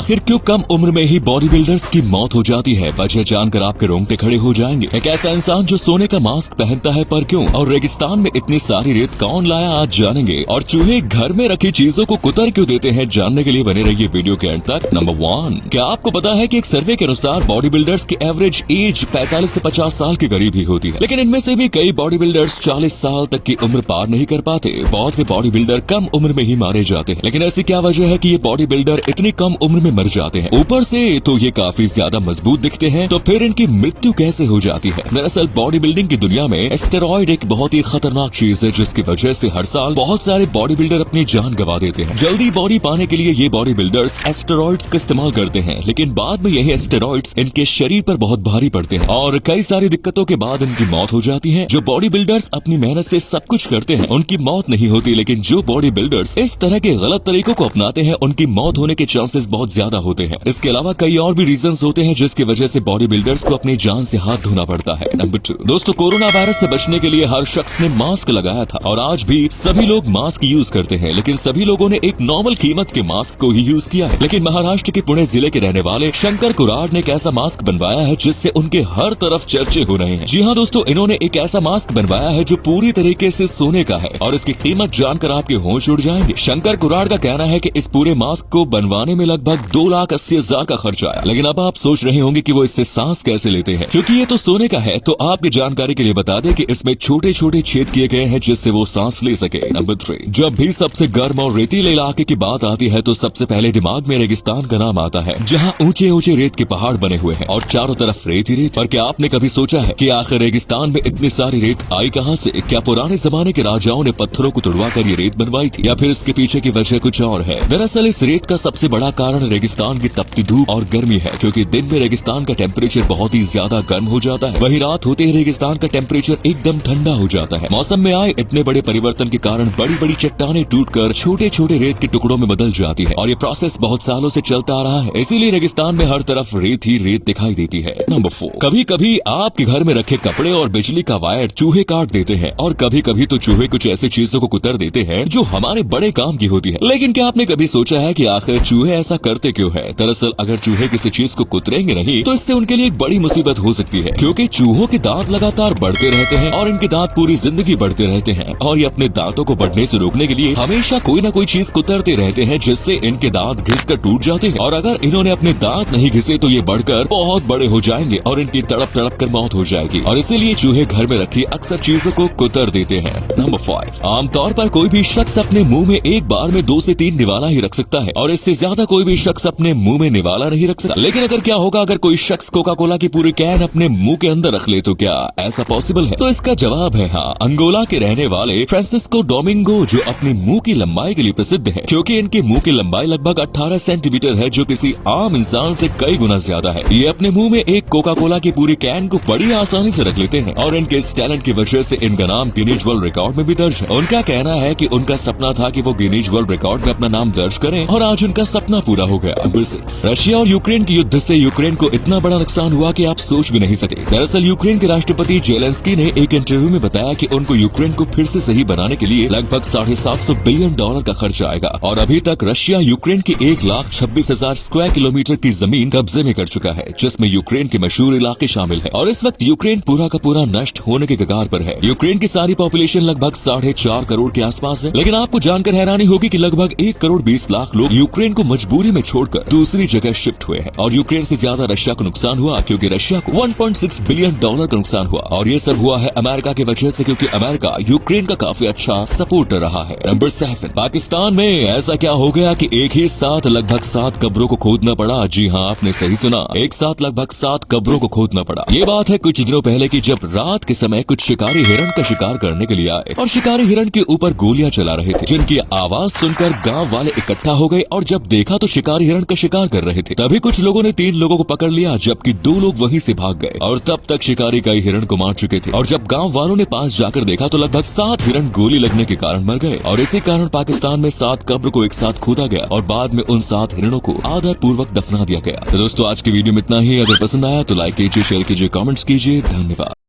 आखिर क्यों कम उम्र में ही बॉडी बिल्डर्स की मौत हो जाती है? वजह जानकर आपके रोंगटे खड़े हो जाएंगे। एक ऐसा इंसान जो सोने का मास्क पहनता है, पर क्यों? और रेगिस्तान में इतनी सारी रेत कौन लाया, आज जानेंगे। और चूहे घर में रखी चीजों को कुतर क्यों देते हैं, जानने के लिए बने रहिए वीडियो के अंत तक। नंबर 1, क्या आपको पता है कि एक सर्वे के अनुसार बॉडी बिल्डर्स की एवरेज एज 45 से 50 साल के करीब ही होती है, लेकिन इनमें से भी कई बॉडी बिल्डर्स 40 साल तक की उम्र पार नहीं कर पाते। बहुत से बॉडी बिल्डर कम उम्र में ही मारे जाते हैं, लेकिन ऐसी क्या वजह है कि ये बॉडी बिल्डर इतनी कम उम्र में मर जाते हैं? ऊपर से तो ये काफी ज्यादा मजबूत दिखते हैं, तो फिर इनकी मृत्यु कैसे हो जाती है? दरअसल बॉडी बिल्डिंग की दुनिया में स्टेरॉइड एक बहुत ही खतरनाक चीज है, जिसकी वजह से हर साल बहुत सारे बॉडी बिल्डर अपनी जान गंवा देते हैं। जल्दी बॉडी पाने के लिए ये बॉडी बिल्डर्स स्टेरॉइड्स का इस्तेमाल करते हैं, लेकिन बाद में यही स्टेरॉइड्स इनके शरीर पर बहुत भारी पड़ते हैं और कई सारी दिक्कतों के बाद इनकी मौत हो जाती है। जो बॉडी बिल्डर्स अपनी मेहनत से सब कुछ करते हैं, उनकी मौत नहीं होती, लेकिन जो बॉडी बिल्डर्स इस तरह के गलत तरीकों को अपनाते हैं, उनकी मौत होने के चांसेस बहुत ज्यादा होते हैं। इसके अलावा कई और भी रीजंस होते हैं जिसकी वजह से बॉडी बिल्डर्स को अपनी जान से हाथ धोना पड़ता है। नंबर 2, दोस्तों, कोरोना वायरस से बचने के लिए हर शख्स ने मास्क लगाया था और आज भी सभी लोग मास्क यूज करते हैं, लेकिन सभी लोगों ने एक नॉर्मल कीमत के मास्क को ही यूज किया है। लेकिन महाराष्ट्र के पुणे जिले के रहने वाले शंकर कुराड ने एक ऐसा मास्क बनवाया है जिससे उनके हर तरफ चर्चे हो रहे हैं। जी हाँ दोस्तों, इन्होंने एक ऐसा मास्क बनवाया है जो पूरी तरीके से सोने का है और इसकी कीमत जानकर आपके होश उड़ जाएंगे। शंकर कुराड का कहना है कि इस पूरे मास्क को बनवाने में लगभग 2,80,000 का खर्च आया। लेकिन अब आप सोच रहे होंगे कि वो इससे सांस कैसे लेते हैं, क्योंकि ये तो सोने का है। तो आपकी जानकारी के लिए बता दें कि इसमें छोटे छोटे छेद किए गए हैं जिससे वो सांस ले सके। नंबर 3, जब भी सबसे गर्म और रेतीले इलाके की बात आती है तो सबसे पहले दिमाग में रेगिस्तान का नाम आता है, जहाँ ऊंचे ऊंचे रेत के पहाड़ बने हुए हैं और चारों तरफ रेत ही रेत। पर क्या आपने कभी सोचा है कि आखिर रेगिस्तान में इतनी सारी रेत आई कहाँ से? क्या पुराने जमाने के राजाओं ने पत्थरों को तुड़वाकर ये रेत बनवाई थी, या फिर इसके पीछे की वजह कुछ और है? दरअसल इस रेत का सबसे बड़ा कारण रेगिस्तान की तपती धूप और गर्मी है, क्योंकि दिन में रेगिस्तान का टेम्परेचर बहुत ही ज्यादा गर्म हो जाता है, वही रात होते ही रेगिस्तान का टेम्परेचर एकदम ठंडा हो जाता है। मौसम में आए इतने बड़े परिवर्तन के कारण बड़ी बड़ी चट्टानें टूटकर छोटे छोटे रेत के टुकड़ों में बदल जाती है और ये प्रोसेस बहुत सालों से चलता आ रहा है, इसीलिए रेगिस्तान में हर तरफ रेत ही रेत दिखाई देती है। नंबर 4, कभी कभी आपके घर में रखे कपड़े और बिजली का वायर चूहे काट देते हैं और कभी कभी तो चूहे कुछ ऐसी चीजों को कुतर देते हैं जो हमारे बड़े काम की होती है। लेकिन क्या आपने कभी सोचा है कि आखिर चूहे ऐसा करते क्यों है? दरअसल अगर चूहे किसी चीज को कुतरेंगे नहीं तो इससे उनके लिए एक बड़ी मुसीबत हो सकती है, क्योंकि चूहों के दांत लगातार बढ़ते रहते हैं और इनके दांत पूरी जिंदगी बढ़ते रहते हैं और ये अपने दांतों को बढ़ने से रोकने के लिए हमेशा कोई ना कोई चीज कुतरते रहते हैं, जिससे इनके दांत घिसकर टूट जाते हैं और अगर इन्होंने अपने दांत नहीं घिसे तो ये बढ़कर बहुत बड़े हो जाएंगे और इनकी तड़प तड़प कर मौत हो जाएगी। और इसीलिए चूहे घर में रखी अक्सर चीजों को कुतर देते हैं। नंबर 5, आमतौर पर कोई भी शख्स अपने मुंह में एक बार में 2 से 3 निवाला ही रख सकता है और इससे ज्यादा कोई भी शख्स अपने मुंह में निवाला नहीं रख सकता। लेकिन अगर क्या होगा अगर कोई शख्स कोका कोला की पूरी कैन अपने मुंह के अंदर रख ले, तो क्या ऐसा पॉसिबल है? तो इसका जवाब है हाँ। अंगोला के रहने वाले फ्रांसिस्को डोमिंगो जो अपनी मुंह की लंबाई के लिए प्रसिद्ध है, क्योंकि इनके मुंह की लंबाई लगभग 18 सेंटीमीटर है, जो किसी आम इंसान से कई गुना ज्यादा है। ये अपने मुंह में एक कोका कोला की पूरी कैन को बड़ी आसानी से रख लेते हैं और इनके इस टैलेंट की वजह से इनका नाम गिनीज वर्ल्ड रिकॉर्ड में भी दर्ज है। उनका कहना है कि उनका सपना था कि वो गिनीज वर्ल्ड रिकॉर्ड में अपना नाम दर्ज करें और आज उनका सपना पूरा हो गया। नंबर 6, रशिया और यूक्रेन के युद्ध से यूक्रेन को इतना बड़ा नुकसान हुआ कि आप सोच भी नहीं सकते। दरअसल यूक्रेन के राष्ट्रपति जेलेंस्की ने एक इंटरव्यू में बताया कि उनको यूक्रेन को फिर से सही बनाने के लिए लगभग $750 बिलियन का खर्च आएगा और अभी तक रशिया यूक्रेन की 1,26,000 स्क्वायर किलोमीटर की जमीन कब्जे में कर चुका है, जिसमें यूक्रेन के मशहूर इलाके शामिल है और इस वक्त यूक्रेन पूरा का पूरा नष्ट होने के कगार पर है। यूक्रेन की सारी पॉपुलेशन लगभग 4.5 करोड़ के आसपास है, लेकिन आपको जानकर हैरानी होगी कि लगभग 1,20,00,000 लोग यूक्रेन को मजबूरी में छोड़कर दूसरी जगह शिफ्ट हुए हैं और यूक्रेन से ज्यादा रशिया को नुकसान हुआ, क्योंकि रशिया को $1.6 बिलियन का नुकसान हुआ और ये सब हुआ है अमेरिका की वजह से, क्योंकि अमेरिका यूक्रेन का काफी अच्छा सपोर्टर रहा है। नंबर 7, पाकिस्तान में ऐसा क्या हो गया कि एक ही साथ लगभग 7 कब्रों को खोदना पड़ा? जी हाँ, आपने सही सुना, एक साथ लगभग 7 कब्रों को खोदना पड़ा। ये बात है कुछ दिनों पहले की, जब रात के समय कुछ शिकारी हिरण का शिकार करने के लिए आए और शिकारी हिरण के ऊपर गोलियां चला रहे थे, जिनकी आवाज सुनकर गांव वाले इकट्ठा हो गए और जब देखा तो शिकारी हिरण का शिकार कर रहे थे। तभी कुछ लोगों ने 3 लोगों को पकड़ लिया, जबकि 2 लोग वहीं से भाग गए और तब तक शिकारी कई हिरण को मार चुके थे और जब गांव वालों ने पास जाकर देखा तो लगभग 7 हिरण गोली लगने के कारण मर गए और इसी कारण पाकिस्तान में 7 कब्र को एक साथ खोदा गया और बाद में उन 7 हिरणों को आदर पूर्वक दफना दिया गया। तो दोस्तों, आज की वीडियो में इतना ही। अगर पसंद आया तो लाइक कीजिए, शेयर कीजिए, कमेंट्स कीजिए। धन्यवाद।